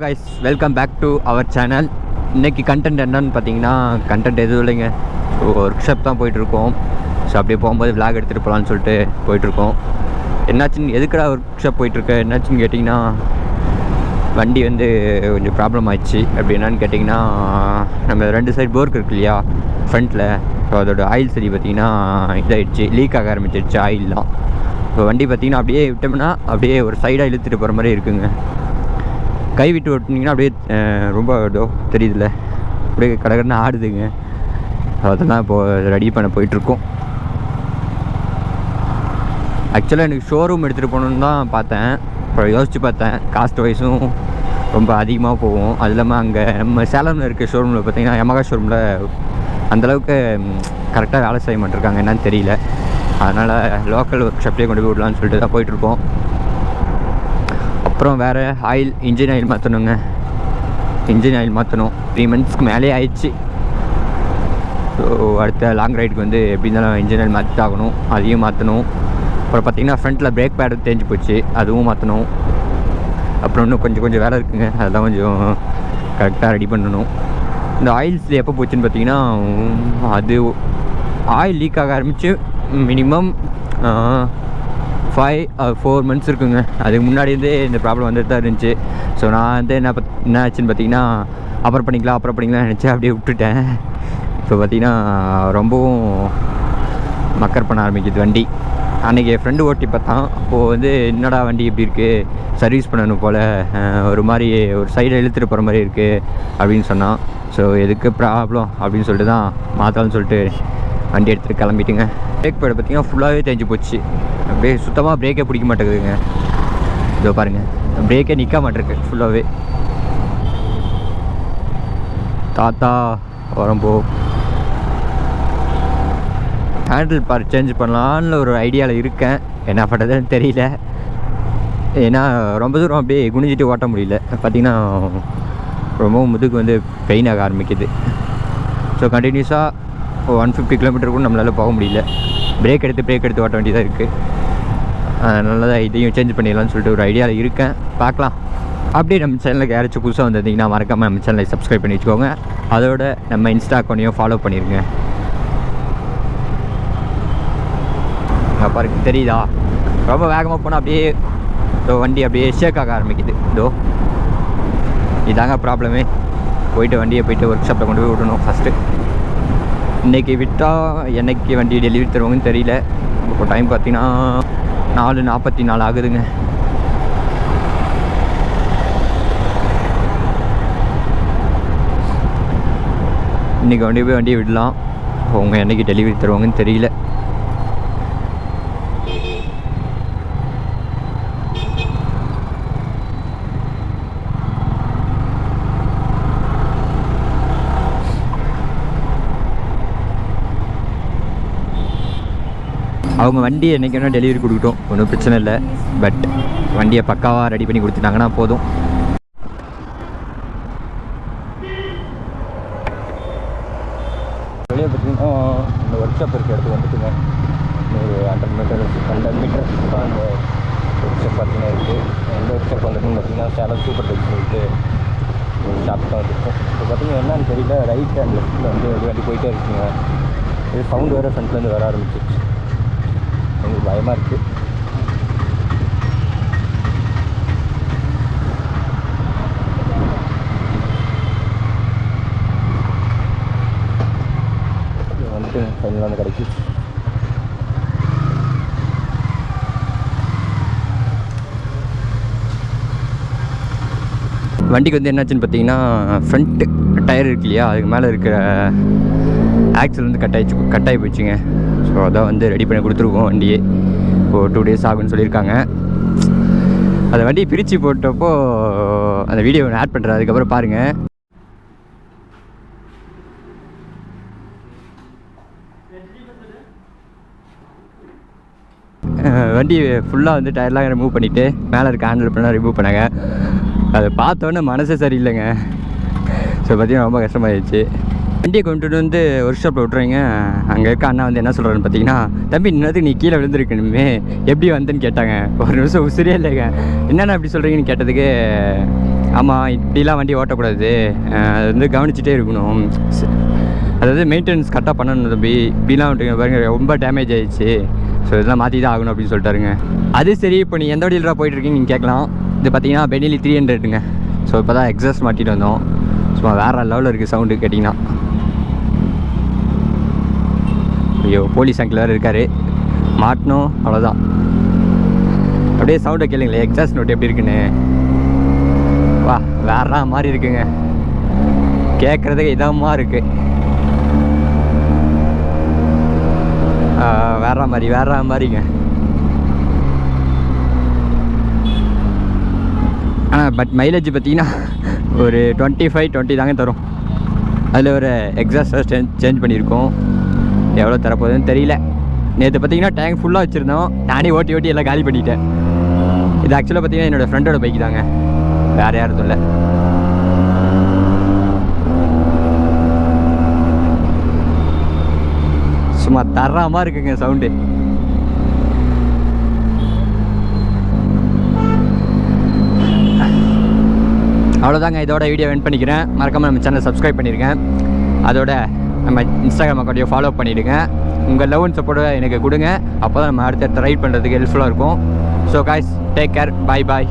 Guys, welcome back to our channel. இன்றைக்கி content என்னன்னு பார்த்தீங்கன்னா, கண்டென்ட் எதுவும் இல்லைங்க. ஸோ ஒர்க் ஷாப் தான் போயிட்டுருக்கோம். ஸோ அப்படியே போகும்போது விளாக் எடுத்துகிட்டு போகலான்னு சொல்லிட்டு போயிட்டுருக்கோம். என்னாச்சுன்னு எதுக்குடா ஒர்க் ஷாப் போயிட்டுருக்க என்னாச்சுன்னு கேட்டிங்கன்னா, வண்டி வந்து கொஞ்சம் ப்ராப்ளம் ஆயிடுச்சு. அப்படி என்னன்னு கேட்டிங்கன்னா, நம்ம 2 சைடு போர்க் இருக்கு இல்லையா ஃப்ரண்ட்டில், ஸோ அதோட ஆயில் சரி பார்த்திங்கன்னா இதாகிடுச்சு, லீக் ஆக ஆரம்பிச்சிருச்சு ஆயில்லாம். ஸோ வண்டி பார்த்திங்கன்னா அப்படியே விட்டோம்னா அப்படியே ஒரு சைடாக இழுத்துட்டு போகிற மாதிரி இருக்குங்க. கை விட்டு ஓட்டினீங்கன்னா அப்படியே ரொம்ப தெரியுதுல்ல, அப்படியே கடற்கடன்னு ஆடுதுங்க. அதெல்லாம் இப்போது ரெடி பண்ண போயிட்டுருக்கோம். ஆக்சுவலாக எனக்கு ஷோரூம் எடுத்துகிட்டு போகணுன்னு தான் பார்த்தேன். அப்புறம் யோசித்து பார்த்தேன், காஸ்ட் வைஸும் ரொம்ப அதிகமாக போகும். அது இல்லாமல் அங்கே நம்ம சேலமில் இருக்க ஷோரூமில் பார்த்திங்கன்னா யமகா ஷோரூமில் அந்தளவுக்கு கரெக்டாக வேலை செய்ய மாட்டிருக்காங்க, என்னன்னு தெரியல. அதனால் லோக்கல் ஒர்க் ஷாப்லேயே கொண்டு போய் விடலான்னு சொல்லிட்டு தான் போயிட்டுருக்கோம். அப்புறம் வேறு ஆயில், இன்ஜின் ஆயில் மாற்றணுங்க. இன்ஜின் ஆயில் மாற்றணும். 3 மந்த்ஸ்க்கு மேலே ஆயிடுச்சு. ஸோ அடுத்த லாங் ரைடுக்கு வந்து எப்படி இருந்தாலும் இன்ஜின் ஆயில் மாற்றிட்டாகணும், அதையும் மாற்றணும். அப்புறம் பார்த்திங்கன்னா ஃப்ரண்ட்டில் பிரேக் பேடு தேஞ்சு போச்சு, அதுவும் மாற்றணும். அப்புறம் இன்னும் கொஞ்சம் வேலை இருக்குங்க, அதெல்லாம் கொஞ்சம் கரெக்டாக ரெடி பண்ணணும். இந்த ஆயில்ஸில் எப்போ போச்சுன்னு பார்த்திங்கன்னா, அது ஆயில் லீக் ஆக ஆரம்பித்து மினிமம் 5 or 4 months இருக்குங்க. அதுக்கு முன்னாடியிருந்தே இந்த ப்ராப்ளம் வந்துட்டு தான் இருந்துச்சு. ஸோ நான் வந்து என்ன ஆச்சுன்னு பார்த்தீங்கன்னா, அப்புறம் பண்ணிக்கலாம் நினச்சி அப்படியே விட்டுட்டேன். இப்போ பார்த்திங்கன்னா ரொம்பவும் மக்கர் பண்ண ஆரம்பிக்குது வண்டி. அன்றைக்கி என் ஃப்ரெண்டு ஓட்டி பார்த்தான். அப்போது வந்து என்னடா வண்டி இப்படி இருக்குது, சர்வீஸ் பண்ணணும் போல், ஒரு மாதிரி ஒரு சைடில் இழுத்துட்டு போகிற மாதிரி இருக்குது அப்படின்னு சொன்னான். ஸோ எதுக்கு ப்ராப்ளம் அப்படின்னு சொல்லிட்டு தான் மாற்றலாம்னு சொல்லிட்டு வண்டி எடுத்துகிட்டு கிளம்பிட்டுங்க. பிரேக் பேடு பார்த்திங்கன்னா ஃபுல்லாகவே தேஞ்சு போச்சு. அப்படியே சுத்தமாக பிரேக்கே பிடிக்க மாட்டேங்குதுங்க. இதோ பாருங்கள், பிரேக்கே நிற்க மாட்டேருக்கு ஃபுல்லாகவே. தாத்தா வரம்போ ஹேண்டில் பார் சேஞ்ச் பண்ணலான்னு ஒரு ஐடியாவில் இருக்கேன். என்ன பண்ணுறதுன்னு தெரியல. ஏன்னா ரொம்ப தூரம் அப்படியே குனிஞ்சிட்டு ஓட்ட முடியல. பார்த்திங்கன்னா ரொம்பவும் முதுகு வந்து பெயின் ஆக ஆரம்பிக்குது. ஸோ கண்டினியூஸாக 150 கிலோமீட்டர் கூட நம்மளால் போக முடியல. பிரேக் எடுத்து ஓட்ட வேண்டியதாக இருக்குது. அதனால தான் இதையும் சேஞ்ச் பண்ணிடலாம்னு சொல்லிட்டு ஒரு ஐடியாவில் இருக்கேன். பார்க்கலாம். அப்படியே நம்ம சேனலுக்கு யாராச்சும் புதுசாக வந்திருந்தீங்கன்னா மறக்காமல் நம்ம சேனலை சப்ஸ்கிரைப் பண்ணி வச்சுக்கோங்க. அதோட நம்ம இன்ஸ்டா அக்கௌண்ட்டையும் ஃபாலோ பண்ணிடுங்க. பாருங்க, தெரியுதா, ரொம்ப வேகமாக போனால் அப்படியே வண்டி அப்படியே ஷேக் ஆக ஆரம்பிக்குது. இதாங்க ப்ராப்ளமே. போயிட்டு ஒர்க் ஷாப்பில் கொண்டு போய் விடணும் ஃபஸ்ட்டு. இன்றைக்கி விட்டால் என்னைக்கு வண்டி டெலிவரி தருவாங்கன்னு தெரியல. இப்போ டைம் பார்த்திங்கன்னா 4:44 ஆகுதுங்க. இன்றைக்கி வண்டியை விடலாம். அவங்க என்னைக்கு டெலிவரி தருவாங்கன்னு தெரியல. அவங்க வண்டி என்றைக்கு வேணால் டெலிவரி கொடுக்கட்டும், ஒன்றும் பிரச்சனை இல்லை. பட் வண்டியை பக்காவாக ரெடி பண்ணி கொடுத்துட்டாங்கன்னா போதும். வெளியே பார்த்தீங்கன்னா இந்த ஒர்க் ஷாப் இருக்க இடத்துக்கு வந்துட்டுங்க. ஒரு 100 மீட்டர் தான் அந்த ஒர்க் ஷாப் பார்த்தீங்கன்னா இருக்குது. எந்த ஒர்க் ஷாப் வந்துட்டுன்னு பார்த்தீங்கன்னா சேலம் சூப்பர் பைக் சொல்லிட்டு ஒரு ஷாப் தான் வந்துருக்கும். இப்போ பார்த்தீங்கன்னா என்னன்னு தெரியல, ரைட் அண்ட் லெஃப்ட்டில் வந்து ஒரு வண்டி போயிட்டே இருக்குங்க. இது சவுண்டு வேறு ஃப்ரண்ட்லேருந்து வர ஆரம்பிச்சிச்சு. எனக்கு பயமாக இருக்குது. வந்துட்டு ஃபைனலாக வந்து கிடைக்கும். வண்டிக்கு வந்து என்னாச்சுன்னு பார்த்தீங்கன்னா, ஃப்ரண்ட் டயர் இருக்கு இல்லையா, அதுக்கு மேலே இருக்கிற ஆக்சில் வந்து கட்டாகி போச்சுங்க. ஸோ அதான் வந்து ரெடி பண்ணி கொடுத்துருக்கோம் வண்டியே. இப்போது 2 days ஆகுன்னு சொல்லியிருக்காங்க. அந்த வண்டியை பிரித்து போட்டப்போ அந்த வீடியோ ஆட் பண்ணுறேன், அதுக்கப்புறம் பாருங்கள். வண்டி ஃபுல்லாக வந்து டயர்லாம் ரிமூவ் பண்ணிவிட்டு மேலே இருக்க ஹேண்டில் பண்ணலாம் ரிமூவ் பண்ணாங்க. அதை பார்த்தோன்னே மனசே சரியில்லைங்க. ஸோ பார்த்தீங்கன்னா ரொம்ப கஷ்டமாகிடுச்சு. வண்டியை கொண்டுட்டு வந்து ஒர்க் ஷாப்பில் விட்றீங்க. அங்கே இருக்க அண்ணா வந்து என்ன சொல்கிறான்னு பார்த்தீங்கன்னா, தம்பி இன்னத்துக்கு நீ கீழே விழுந்துருக்கணுமே, எப்படி வந்துன்னு கேட்டாங்க. ஒரு நிமிஷம் உசிரியே இல்லைங்க. என்னென்ன அப்படி சொல்கிறீங்கன்னு கேட்டதுக்கு, ஆமாம், இப்படிலாம் வண்டி ஓட்டக்கூடாது, அது வந்து கவனிச்சிட்டே இருக்கணும். அதாவது மெயின்டெனன்ஸ் கரெக்டாக பண்ணணும் தம்பி. இப்படிலாம் விட்டுங்க பாருங்க, ரொம்ப டேமேஜ் ஆகிடுச்சு. ஸோ இதெல்லாம் மாற்றி தான் ஆகணும் அப்படின்னு சொல்லிட்டாருங்க. அது சரி, இப்போ நீ எந்த வண்டியில் போயிட்டுருக்கீங்க நீங்கள் கேட்கலாம். இது பார்த்தீங்கன்னா பெனிலி 300ங்க. ஸோ இப்போ தான் எக்ஸாஸ்ட் மாட்டிட்டு வந்தோம். சும்மா வேறு லெவலில் இருக்குது சவுண்டு கேட்டிங்கன்னா. ஐயோ, போலீஸ் அங்கிள் வேறு இருக்கார், மாட்டணும் அவ்வளோதான். அப்படியே சவுண்டை கேளுங்களேன், எக்ஸாஸ்ட் நோட் எப்படி இருக்குன்னு. வா, வேற மாதிரி இருக்குங்க, கேட்குறதுக்கு இதமாக இருக்குது. வேற மாதிரிங்க. பட் மைலேஜ் பார்த்தீங்கன்னா ஒரு 25-20 தாங்க தரும். அதில் ஒரு எக்ஸாஸ்ட் சேஞ்ச் பண்ணியிருக்கோம். எவ்வளோ தரப்போகுதுன்னு தெரியல. நேற்று பார்த்தீங்கன்னா டேங்க் ஃபுல்லாக வச்சுருந்தோம், நானே ஓட்டி எல்லாம் காலி பண்ணிட்டேன். இது ஆக்சுவலாக பார்த்தீங்கன்னா என்னோடய ஃப்ரெண்டோட பைக் தாங்க, வேறு யாரும் இல்லை. சும்மா தரமாக இருக்குங்க சவுண்டு. அவ்வளோதாங்க, இதோட வீடியோ எண்ட் பண்ணிக்கிறேன். மறக்காமல் நம்ம சேனல் சப்ஸ்கிரைப் பண்ணியிருக்கேன். அதோட நம்ம இன்ஸ்டாகிராம் அக்கௌண்ட்டையும் ஃபாலோ பண்ணிவிடுங்க. உங்கள் லவ் அண்ட் சப்போர்ட்டை எனக்கு கொடுங்க, அப்போ தான் நம்ம அடுத்த ரைட் பண்ணுறதுக்கு ஹெல்ப்ஃபுல்லாக இருக்கும். ஸோ காய்ஸ், டேக் கேர், பாய்.